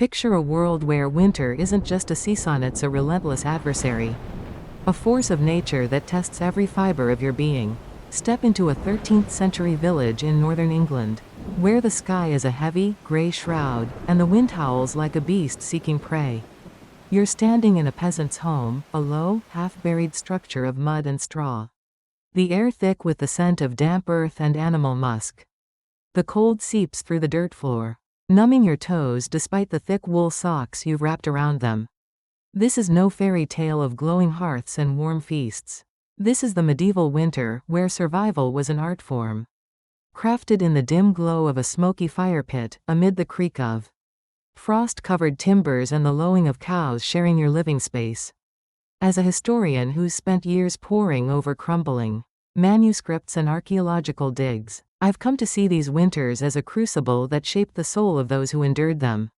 Picture a world where winter isn't just a season, it's a relentless adversary. A force of nature that tests every fiber of your being. Step into a 13th century village in northern England, where the sky is a heavy, grey shroud, and the wind howls like a beast seeking prey. You're standing in a peasant's home, a low, half-buried structure of mud and straw. The air thick with the scent of damp earth and animal musk. The cold seeps through the dirt floor, numbing your toes despite the thick wool socks you've wrapped around them. This is no fairy tale of glowing hearths and warm feasts. This is the medieval winter, where survival was an art form. Crafted in the dim glow of a smoky fire pit, amid the creak of frost-covered timbers and the lowing of cows sharing your living space. As a historian who's spent years poring over crumbling manuscripts and archaeological digs, I've come to see these winters as a crucible that shaped the soul of those who endured them.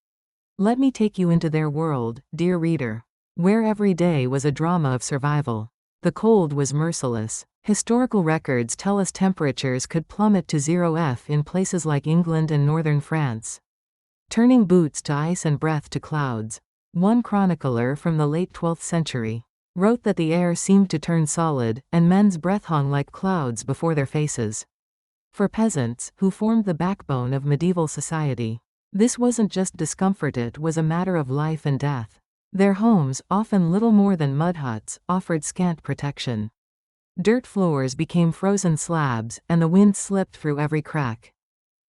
Let me take you into their world, dear reader, where every day was a drama of survival. The cold was merciless. Historical records tell us temperatures could plummet to 0°F in places like England and northern France, turning boots to ice and breath to clouds. One chronicler from the late 12th century wrote that the air seemed to turn solid, and men's breath hung like clouds before their faces. For peasants, who formed the backbone of medieval society, this wasn't just discomfort, it was a matter of life and death. Their homes, often little more than mud huts, offered scant protection. Dirt floors became frozen slabs, and the wind slipped through every crack,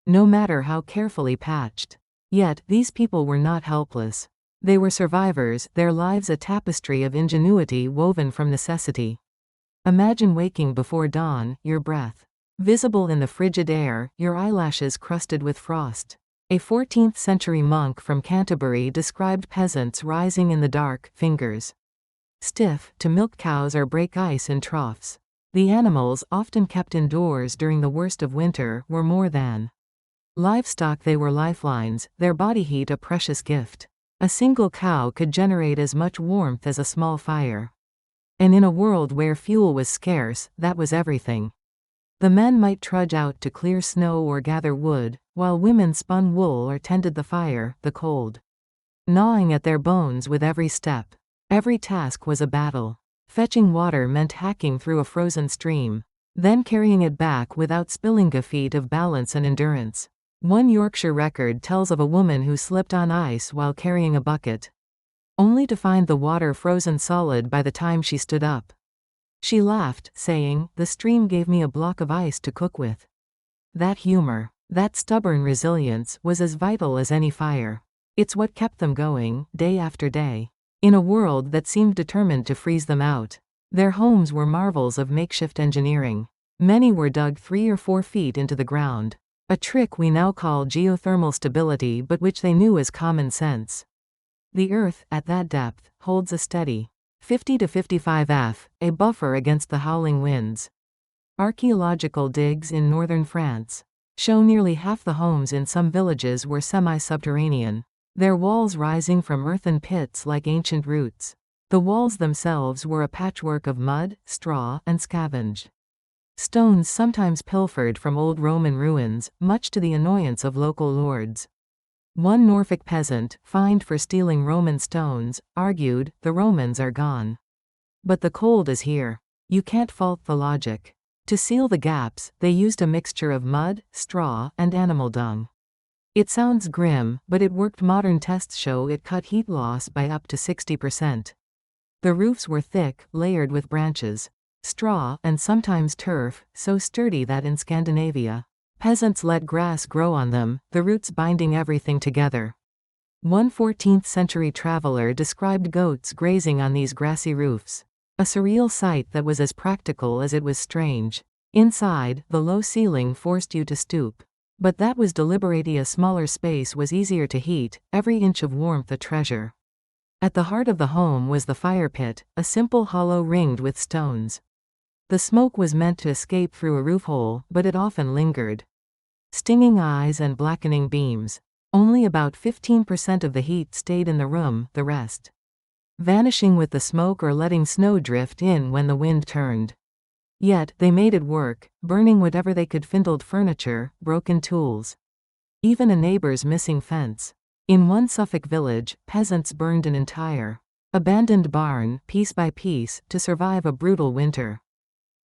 no matter how carefully patched. Yet, these people were not helpless. They were survivors, their lives a tapestry of ingenuity woven from necessity. Imagine waking before dawn, your breath visible in the frigid air, your eyelashes crusted with frost. A 14th century monk from Canterbury described peasants rising in the dark, fingers stiff, to milk cows or break ice in troughs. The animals, often kept indoors during the worst of winter, were more than livestock, they were lifelines, their body heat a precious gift. A single cow could generate as much warmth as a small fire. And in a world where fuel was scarce, that was everything. The men might trudge out to clear snow or gather wood, while women spun wool or tended the fire, the cold gnawing at their bones with every step. Every task was a battle. Fetching water meant hacking through a frozen stream, then carrying it back without spilling, a feat of balance and endurance. One Yorkshire record tells of a woman who slipped on ice while carrying a bucket, only to find the water frozen solid by the time she stood up. She laughed, saying, "The stream gave me a block of ice to cook with." That humor, that stubborn resilience, was as vital as any fire. It's what kept them going, day after day, in a world that seemed determined to freeze them out. Their homes were marvels of makeshift engineering. Many were dug 3 or 4 feet into the ground, a trick we now call geothermal stability, but which they knew as common sense. The earth, at that depth, holds a steady 50 to 55°F, a buffer against the howling winds. Archaeological digs in northern France show nearly half the homes in some villages were semi-subterranean, their walls rising from earthen pits like ancient roots. The walls themselves were a patchwork of mud, straw, and scavenged stones, sometimes pilfered from old Roman ruins, much to the annoyance of local lords. One Norfolk peasant, fined for stealing Roman stones, argued, "The Romans are gone, but the cold is here." You can't fault the logic. To seal the gaps, they used a mixture of mud, straw, and animal dung. It sounds grim, but it worked. Modern tests show it cut heat loss by up to 60%. The roofs were thick, layered with branches, straw, and sometimes turf, so sturdy that in Scandinavia, peasants let grass grow on them, the roots binding everything together. One 14th century traveler described goats grazing on these grassy roofs, a surreal sight that was as practical as it was strange. Inside, the low ceiling forced you to stoop, but that was deliberate. A smaller space was easier to heat, every inch of warmth a treasure. At the heart of the home was the fire pit, a simple hollow ringed with stones. The smoke was meant to escape through a roof hole, but it often lingered, stinging eyes and blackening beams. Only about 15% of the heat stayed in the room, the rest vanishing with the smoke or letting snow drift in when the wind turned. Yet, they made it work, burning whatever they could: findled furniture, broken tools, even a neighbor's missing fence. In one Suffolk village, peasants burned an entire, abandoned barn, piece by piece, to survive a brutal winter.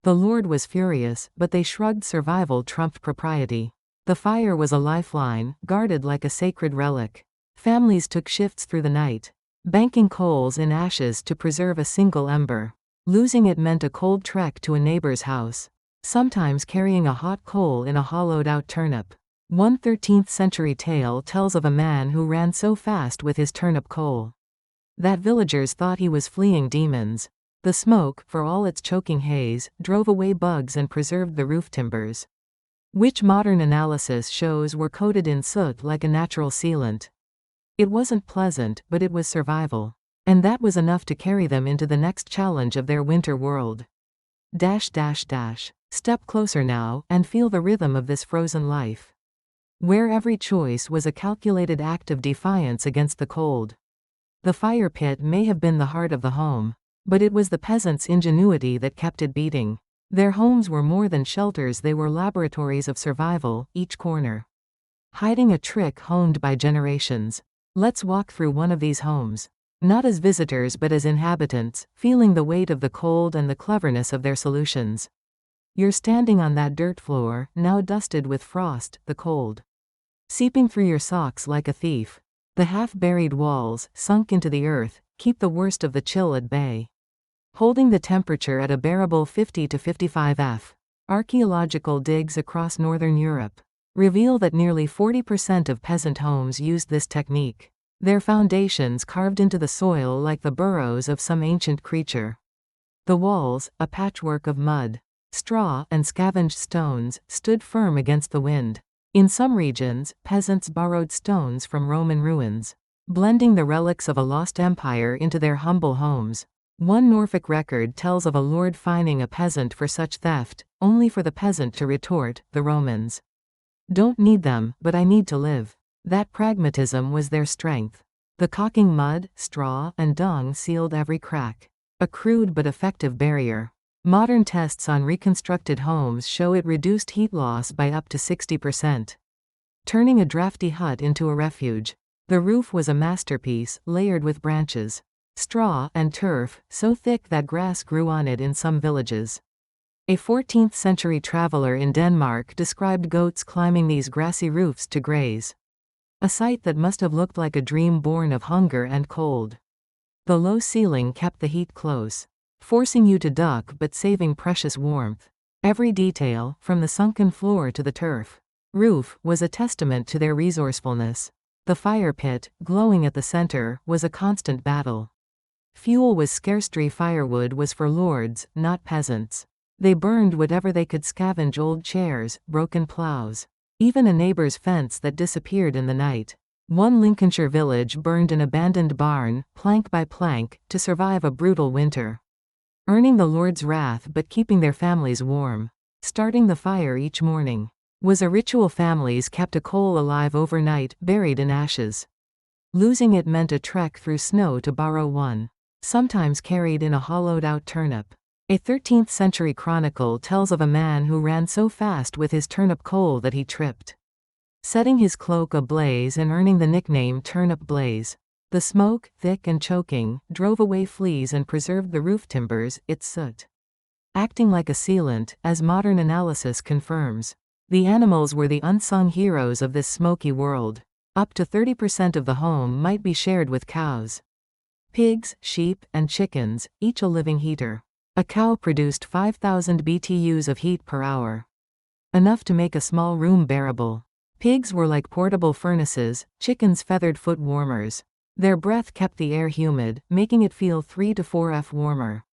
The Lord was furious, but they shrugged. Survival trumped propriety. The fire was a lifeline, guarded like a sacred relic. Families took shifts through the night, banking coals in ashes to preserve a single ember. Losing it meant a cold trek to a neighbor's house, sometimes carrying a hot coal in a hollowed-out turnip. One 13th-century tale tells of a man who ran so fast with his turnip coal that villagers thought he was fleeing demons. The smoke, for all its choking haze, drove away bugs and preserved the roof timbers, which modern analysis shows were coated in soot like a natural sealant. It wasn't pleasant, but it was survival. And that was enough to carry them into the next challenge of their winter world. Step closer now, and feel the rhythm of this frozen life, where every choice was a calculated act of defiance against the cold. The fire pit may have been the heart of the home, but it was the peasants' ingenuity that kept it beating. Their homes were more than shelters, they were laboratories of survival, each corner hiding a trick honed by generations. Let's walk through one of these homes, not as visitors but as inhabitants, feeling the weight of the cold and the cleverness of their solutions. You're standing on that dirt floor, now dusted with frost, the cold seeping through your socks like a thief. The half-buried walls, sunk into the earth, keep the worst of the chill at bay, holding the temperature at a bearable 50 to 55 F. Archaeological digs across northern Europe reveal that nearly 40% of peasant homes used this technique, their foundations carved into the soil like the burrows of some ancient creature. The walls, a patchwork of mud, straw, and scavenged stones, stood firm against the wind. In some regions, peasants borrowed stones from Roman ruins, blending the relics of a lost empire into their humble homes. One Norfolk record tells of a lord fining a peasant for such theft, only for the peasant to retort, "The Romans don't need them, but I need to live." That pragmatism was their strength. The caulking mud, straw, and dung sealed every crack, a crude but effective barrier. Modern tests on reconstructed homes show it reduced heat loss by up to 60%, turning a drafty hut into a refuge. The roof was a masterpiece, layered with branches, straw, and turf, so thick that grass grew on it in some villages. A 14th-century traveler in Denmark described goats climbing these grassy roofs to graze, a sight that must have looked like a dream born of hunger and cold. The low ceiling kept the heat close, forcing you to duck but saving precious warmth. Every detail, from the sunken floor to the turf roof, was a testament to their resourcefulness. The fire pit, glowing at the center, was a constant battle. Fuel was scarce. Firewood was for lords, not peasants. They burned whatever they could scavenge: old chairs, broken plows, even a neighbor's fence that disappeared in the night. One Lincolnshire village burned an abandoned barn, plank by plank, to survive a brutal winter, earning the Lord's wrath but keeping their families warm. Starting the fire each morning was a ritual. Families kept a coal alive overnight, buried in ashes. Losing it meant a trek through snow to borrow one, sometimes carried in a hollowed-out turnip. A 13th-century chronicle tells of a man who ran so fast with his turnip coal that he tripped, setting his cloak ablaze and earning the nickname Turnip Blaze. The smoke, thick and choking, drove away fleas and preserved the roof timbers, its soot acting like a sealant, as modern analysis confirms. The animals were the unsung heroes of this smoky world. Up to 30% of the home might be shared with cows, pigs, sheep, and chickens, each a living heater. A cow produced 5,000 BTUs of heat per hour, enough to make a small room bearable. Pigs were like portable furnaces, chickens feathered foot warmers. Their breath kept the air humid, making it feel 3 to 4 F warmer.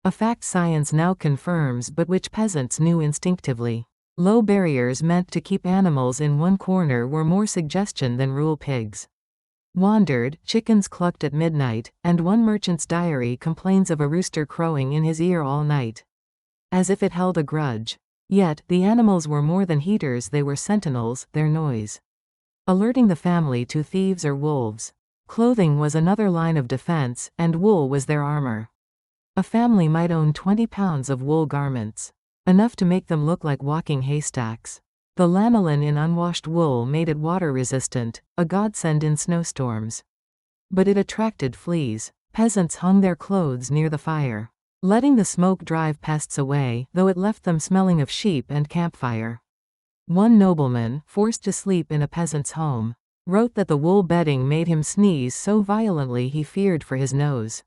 A fact science now confirms but which peasants knew instinctively. Low barriers meant to keep animals in one corner were more suggestion than rule. Pigs wandered, chickens clucked at midnight, and one merchant's diary complains of a rooster crowing in his ear all night, as if it held a grudge. Yet, the animals were more than heaters, they were sentinels, their noise alerting the family to thieves or wolves. Clothing was another line of defense, and wool was their armor. A family might own 20 pounds of wool garments, enough to make them look like walking haystacks. The lanolin in unwashed wool made it water-resistant, a godsend in snowstorms. But it attracted fleas. Peasants hung their clothes near the fire, letting the smoke drive pests away, though it left them smelling of sheep and campfire. One nobleman, forced to sleep in a peasant's home, wrote that the wool bedding made him sneeze so violently he feared for his nose.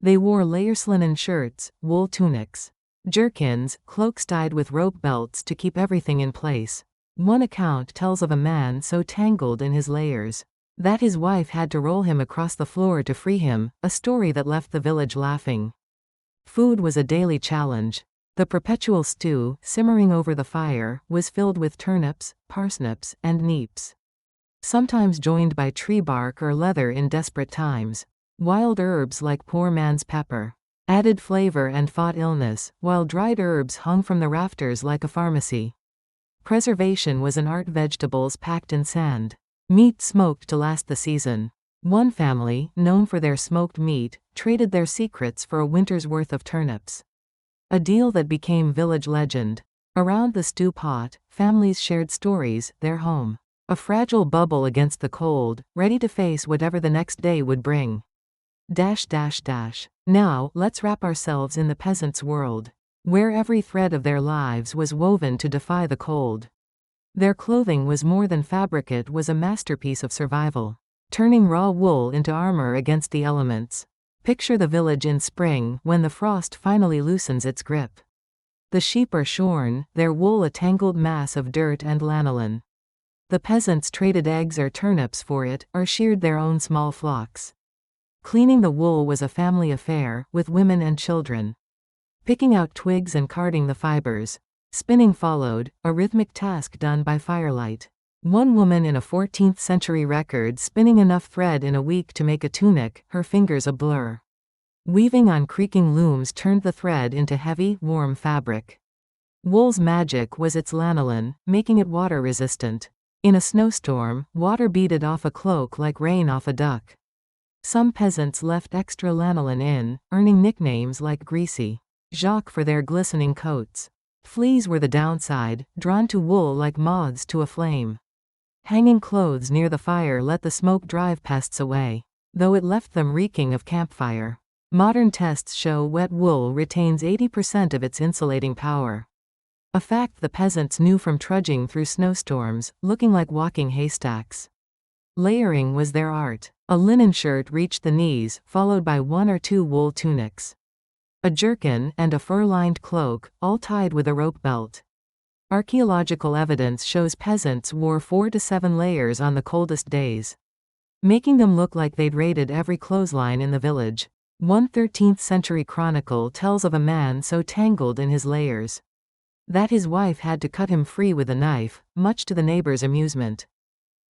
They wore linen shirts, wool tunics, jerkins, cloaks tied with rope belts to keep everything in place. One account tells of a man so tangled in his layers that his wife had to roll him across the floor to free him, a story that left the village laughing. Food was a daily challenge. The perpetual stew, simmering over the fire, was filled with turnips, parsnips, and neeps. Sometimes joined by tree bark or leather in desperate times. Wild herbs like poor man's pepper added flavor and fought illness, while dried herbs hung from the rafters like a pharmacy. Preservation was an art. Vegetables packed in sand. Meat smoked to last the season. One family, known for their smoked meat, traded their secrets for a winter's worth of turnips. A deal that became village legend. Around the stew pot, families shared stories, their home, a fragile bubble against the cold, ready to face whatever the next day would bring. Now, let's wrap ourselves in the peasants' world, where every thread of their lives was woven to defy the cold. Their clothing was more than fabric, it was a masterpiece of survival, turning raw wool into armor against the elements. Picture the village in spring, when the frost finally loosens its grip. The sheep are shorn, their wool a tangled mass of dirt and lanolin. The peasants traded eggs or turnips for it, or sheared their own small flocks. Cleaning the wool was a family affair, with women and children. Picking out twigs and carding the fibers. Spinning followed, a rhythmic task done by firelight. One woman in a 14th century record spinning enough thread in a week to make a tunic, her fingers a blur. Weaving on creaking looms turned the thread into heavy, warm fabric. Wool's magic was its lanolin, making it water-resistant. In a snowstorm, water beaded off a cloak like rain off a duck. Some peasants left extra lanolin in, earning nicknames like Greasy Jacques for their glistening coats. Fleas were the downside, drawn to wool like moths to a flame. Hanging clothes near the fire let the smoke drive pests away, though it left them reeking of campfire. Modern tests show wet wool retains 80% of its insulating power. A fact the peasants knew from trudging through snowstorms, looking like walking haystacks. Layering was their art. A linen shirt reached the knees, followed by 1 or 2 wool tunics. A jerkin, and a fur-lined cloak, all tied with a rope belt. Archaeological evidence shows peasants wore 4 to 7 layers on the coldest days, making them look like they'd raided every clothesline in the village. One 13th century chronicle tells of a man so tangled in his layers that his wife had to cut him free with a knife, much to the neighbors' amusement.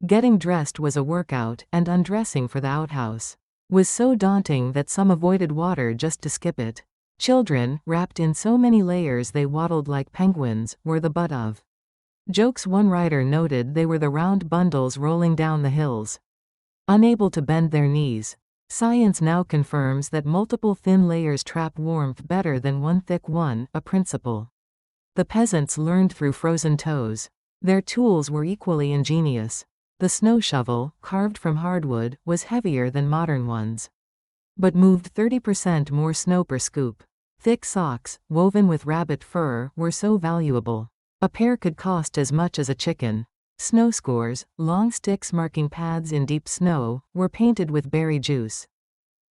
Getting dressed was a workout, and undressing for the outhouse was so daunting that some avoided water just to skip it. Children, wrapped in so many layers they waddled like penguins, were the butt of jokes. One writer noted they were the round bundles rolling down the hills, unable to bend their knees. Science now confirms that multiple thin layers trap warmth better than one thick one, a principle the peasants learned through frozen toes. Their tools were equally ingenious. The snow shovel, carved from hardwood, was heavier than modern ones, but moved 30% more snow per scoop. Thick socks, woven with rabbit fur, were so valuable. A pair could cost as much as a chicken. Snow scores, long sticks marking paths in deep snow, were painted with berry juice.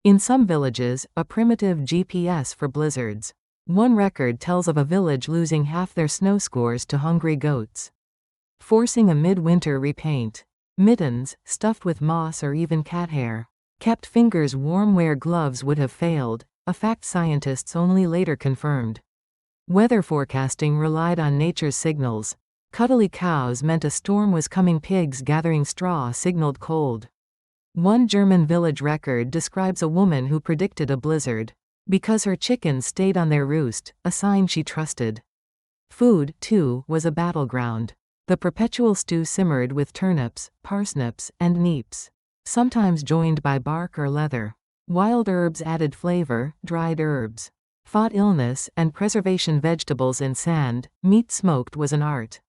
In some villages, a primitive GPS for blizzards. One record tells of a village losing half their snow scores to hungry goats, forcing a midwinter repaint. Mittens, stuffed with moss or even cat hair, kept fingers warm where gloves would have failed, a fact scientists only later confirmed. Weather forecasting relied on nature's signals. Cuddly cows meant a storm was coming. Pigs gathering straw signaled cold. One German village record describes a woman who predicted a blizzard because her chickens stayed on their roost, a sign she trusted. Food, too, was a battleground. The perpetual stew simmered with turnips, parsnips, and neeps, sometimes joined by bark or leather. Wild herbs added flavor, dried herbs fought illness, and preservation. Vegetables in sand, meat smoked was an art.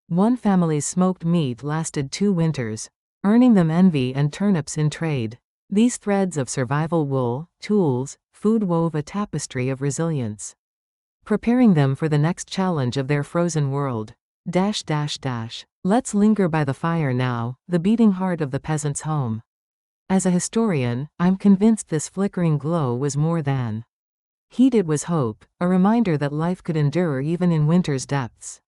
One family's smoked meat lasted 2 winters, earning them envy and turnips in trade. These threads of survival wool, tools, food wove a tapestry of resilience, preparing them for the next challenge of their frozen world. Let's linger by the fire now, the beating heart of the peasant's home. As a historian, I'm convinced this flickering glow was more than heat. It was hope, a reminder that life could endure even in winter's depths.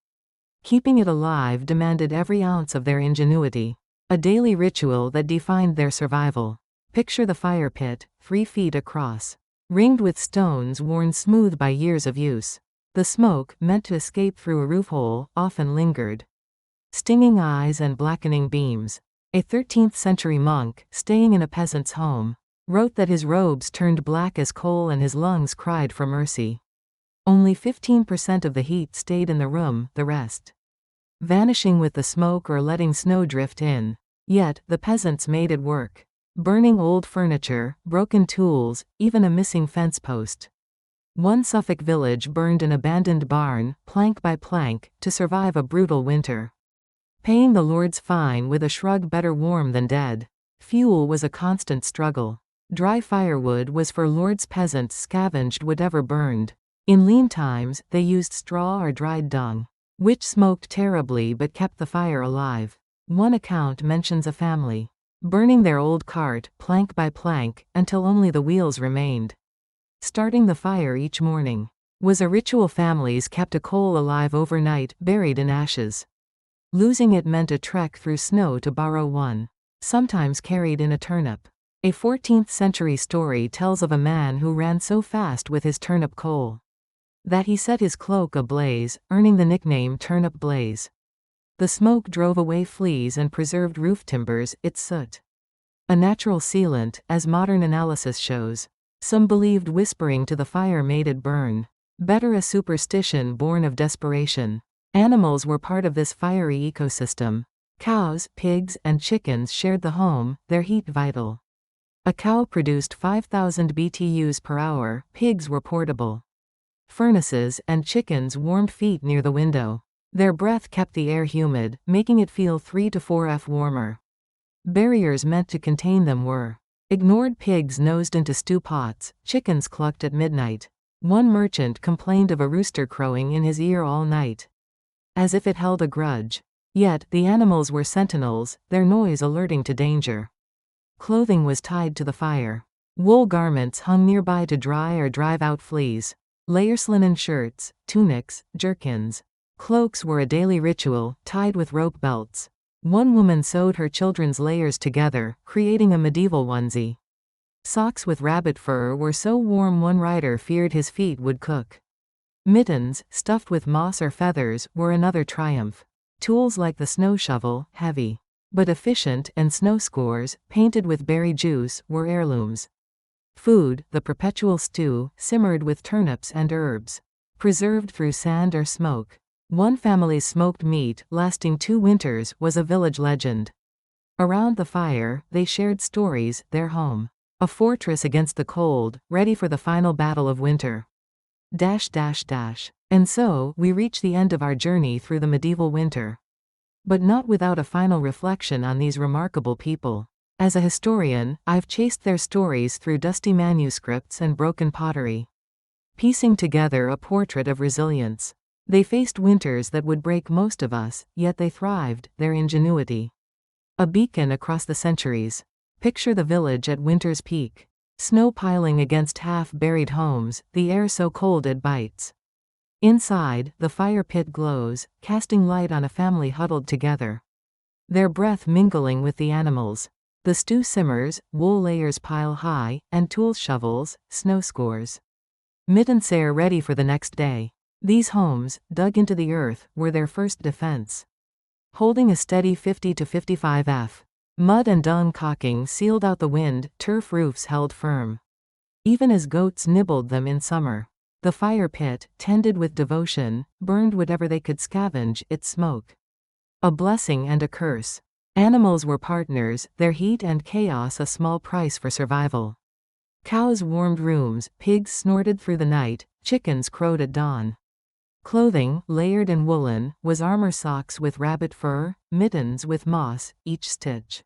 Keeping it alive demanded every ounce of their ingenuity, a daily ritual that defined their survival. Picture the fire pit, 3 feet across, ringed with stones worn smooth by years of use. The smoke, meant to escape through a roof hole, often lingered. Stinging eyes and blackening beams. A 13th century monk, staying in a peasant's home, wrote that his robes turned black as coal and his lungs cried for mercy. Only 15% of the heat stayed in the room, the rest vanishing with the smoke or letting snow drift in. Yet, the peasants made it work. Burning old furniture, broken tools, even a missing fence post. One Suffolk village burned an abandoned barn, plank by plank, to survive a brutal winter. Paying the Lord's fine with a shrug, better warm than dead. Fuel was a constant struggle. Dry firewood was for Lord's peasants scavenged whatever burned. In lean times, they used straw or dried dung, which smoked terribly but kept the fire alive. One account mentions a family burning their old cart, plank by plank, until only the wheels remained. Starting the fire each morning was a ritual. Families kept a coal alive overnight, buried in ashes. Losing it meant a trek through snow to borrow one, sometimes carried in a turnip. A 14th century story tells of a man who ran so fast with his turnip coal that he set his cloak ablaze, earning the nickname Turnip Blaze. The smoke drove away fleas and preserved roof timbers, its soot a natural sealant, as modern analysis shows. Some believed whispering to the fire made it burn. Better, a superstition born of desperation. Animals were part of this fiery ecosystem. Cows, pigs, and chickens shared the home, their heat vital. A cow produced 5,000 BTUs per hour, pigs were portable furnaces, and chickens warmed feet near the window. Their breath kept the air humid, making it feel 3 to 4 degrees warmer. Barriers meant to contain them were ignored. Pigs nosed into stew pots, chickens clucked at midnight. One merchant complained of a rooster crowing in his ear all night, as if it held a grudge. Yet, the animals were sentinels, their noise alerting to danger. Clothing was tied to the fire. Wool garments hung nearby to dry or drive out fleas. Layers linen shirts, tunics, jerkins. Cloaks were a daily ritual, tied with rope belts. One woman sewed her children's layers together, creating a medieval onesie. Socks with rabbit fur were so warm one rider feared his feet would cook. Mittens, stuffed with moss or feathers, were another triumph. Tools like the snow shovel, heavy but efficient, and snow scores, painted with berry juice, were heirlooms. Food, the perpetual stew, simmered with turnips and herbs, preserved through sand or smoke. One family's smoked meat, lasting 2 winters, was a village legend. Around the fire, they shared stories, their home a fortress against the cold, ready for the final battle of winter. And so, we reach the end of our journey through the medieval winter. But not without a final reflection on these remarkable people. As a historian, I've chased their stories through dusty manuscripts and broken pottery, piecing together a portrait of resilience. They faced winters that would break most of us, yet they thrived, their ingenuity a beacon across the centuries. Picture the village at winter's peak. Snow piling against half-buried homes, the air so cold it bites. Inside, the fire pit glows, casting light on a family huddled together, their breath mingling with the animals. The stew simmers, wool layers pile high, and tools, shovels, snow scores, mittens ready for the next day. These homes, dug into the earth, were their first defense. Holding a steady 50 to 55 F. Mud and dung caulking sealed out the wind, turf roofs held firm, even as goats nibbled them in summer. The fire pit, tended with devotion, burned whatever they could scavenge, its smoke a blessing and a curse. Animals were partners, their heat and chaos a small price for survival. Cows warmed rooms, pigs snorted through the night, chickens crowed at dawn. Clothing, layered and woolen, was armor, socks with rabbit fur, mittens with moss, each stitch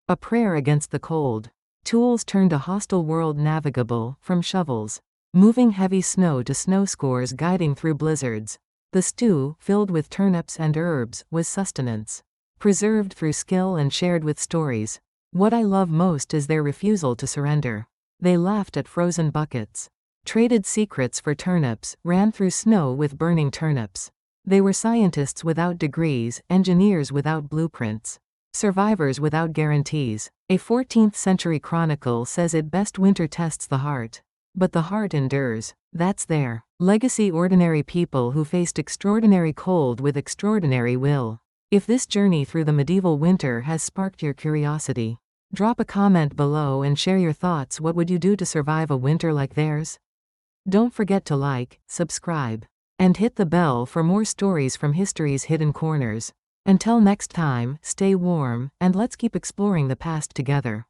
a prayer against the cold. Tools turned a hostile world navigable, from shovels, moving heavy snow to snow scores guiding through blizzards. The stew, filled with turnips and herbs, was sustenance, preserved through skill and shared with stories. What I love most is their refusal to surrender. They laughed at frozen buckets, traded secrets for turnips, ran through snow with burning turnips. They were scientists without degrees, engineers without blueprints, survivors without guarantees. A 14th century chronicle says it best: winter tests the heart, but the heart endures. That's their legacy, ordinary people who faced extraordinary cold with extraordinary will. If this journey through the medieval winter has sparked your curiosity, drop a comment below and share your thoughts. What would you do to survive a winter like theirs? Don't forget to like, subscribe, and hit the bell for more stories from history's hidden corners. Until next time, stay warm, and let's keep exploring the past together.